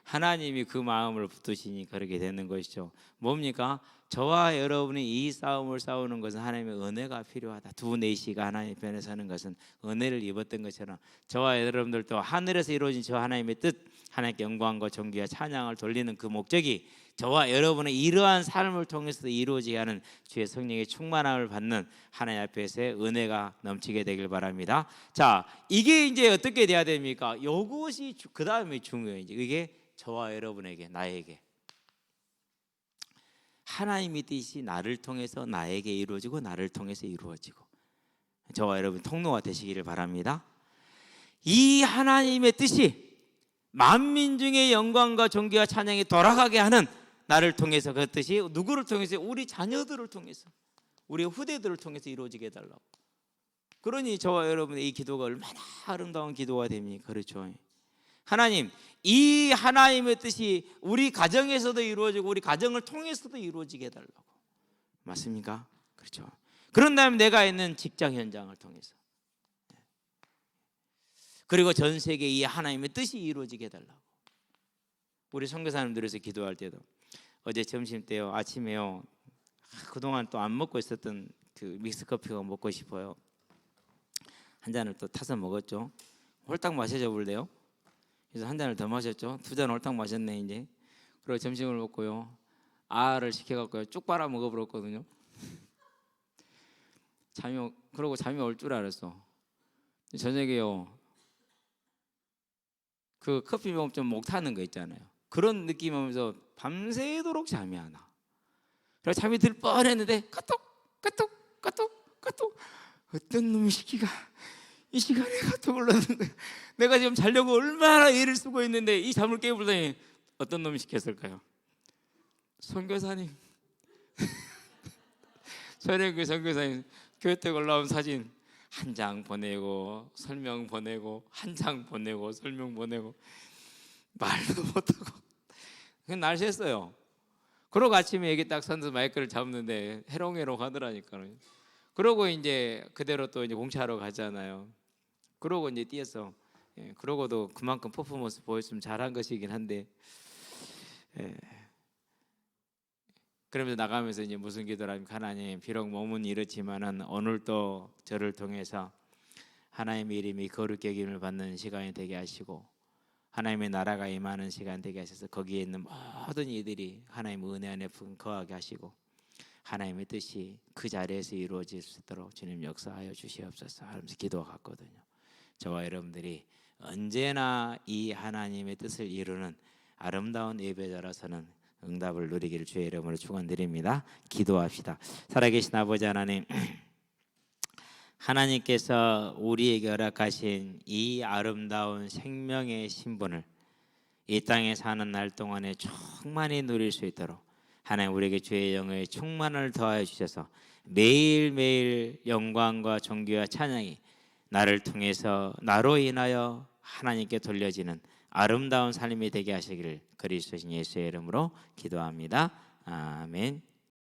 하나님이 그 마음을 붙드시니 그렇게 되는 것이죠. 뭡니까? 저와 여러분이 이 싸움을 싸우는 것은 하나님의 은혜가 필요하다. 두 내시가 하나님 편에 서는 것은 은혜를 입었던 것처럼 저와 여러분들도 하늘에서 이루어진 저 하나님의 뜻, 하나님께 영광과 존귀와 찬양을 돌리는 그 목적이 저와 여러분의 이러한 삶을 통해서 이루어지게 하는 주의 성령의 충만함을 받는 하나님 앞에서의 은혜가 넘치게 되길 바랍니다. 자, 이게 이제 어떻게 돼야 됩니까? 이것이 그 다음에 중요해요. 이게 저와 여러분에게, 나에게 하나님의 뜻이 나를 통해서 나에게 이루어지고 나를 통해서 이루어지고 저와 여러분 통로가 되시기를 바랍니다. 이 하나님의 뜻이 만민 중의 영광과 존귀와 찬양이 돌아가게 하는 나를 통해서 그 뜻이 누구를 통해서? 우리 자녀들을 통해서, 우리 후대들을 통해서 이루어지게 해달라고. 그러니 저와 여러분의 이 기도가 얼마나 아름다운 기도가 됩니까? 그렇죠. 하나님, 이 하나님의 뜻이 우리 가정에서도 이루어지고 우리 가정을 통해서도 이루어지게 해달라고. 맞습니까? 그렇죠. 그런 다음에 내가 있는 직장 현장을 통해서, 그리고 전 세계 이 하나님의 뜻이 이루어지게 해달라고. 우리 선교사님들에서 기도할 때도 어제 점심 때요, 아침에요, 그동안 또 안 먹고 있었던 그 믹스커피가 먹고 싶어요. 한 잔을 또 타서 먹었죠. 홀딱 마셔줘 볼래요? 그래서 한 잔을 더 마셨죠. 두 잔 홀딱 마셨네 이제. 그리고 점심을 먹고요, 알을 시켜갖고요 쭉 빨아 먹어버렸거든요. 그러고 잠이 올 줄 알았어. 저녁에요, 그 커피 먹으면 좀 목 타는 거 있잖아요. 그런 느낌하면서 밤새도록 잠이 안 와. 그래서 잠이 들 뻔했는데 까똑 어떤 놈의 시기가 이 시간에 카톡을 넣는 거야. 내가 지금 자려고 얼마나 애를 쓰고 있는데 이 잠을 깨부르더니 어떤 놈이 시켰을까요? 선교사님. 저녁에 선교사님 교회 때 올라온 사진 한 장 보내고 설명 보내고 한 장 보내고 설명 보내고 말도 못하고 그냥 날 샜어요. 그러고 아침에 여기 딱 선서 마이크를 잡는데 해롱해롱 하더라니까요. 그러고 이제 그대로 또 이제 공차하러 가잖아요. 그러고 이제 뛰었어. 그러고도 그만큼 퍼포먼스 보였으면 잘한 것이긴 한데, 그러면서 나가면서 이제 무슨 기도를 합니까? 하나님, 비록 몸은 이렇지만은 오늘도 저를 통해서 하나님의 이름이 거룩히 여김을 받는 시간이 되게 하시고 하나님의 나라가 임하는 시간 되게 하셔서 거기에 있는 모든 이들이 하나님의 은혜 안에 거하게 하시고 하나님의 뜻이 그 자리에서 이루어질 수 있도록 주님 역사하여 주시옵소서 하면서 기도가 갔거든요. 저와 여러분들이 언제나 이 하나님의 뜻을 이루는 아름다운 예배자라서는 응답을 누리기를 주의 이름으로 축원드립니다. 기도합시다. 살아계신 아버지 하나님, 하나님께서 우리에게 허락하신 이 아름다운 생명의 신분을 이 땅에 사는 날 동안에 충만히 누릴 수 있도록 하나님 우리에게 주의 영의 충만을 더하여 주셔서 매일매일 영광과 존귀와 찬양이 나를 통해서 나로 인하여 하나님께 돌려지는 아름다운 삶이 되게 하시기를 그리스도신 예수의 이름으로 기도합니다. 아멘.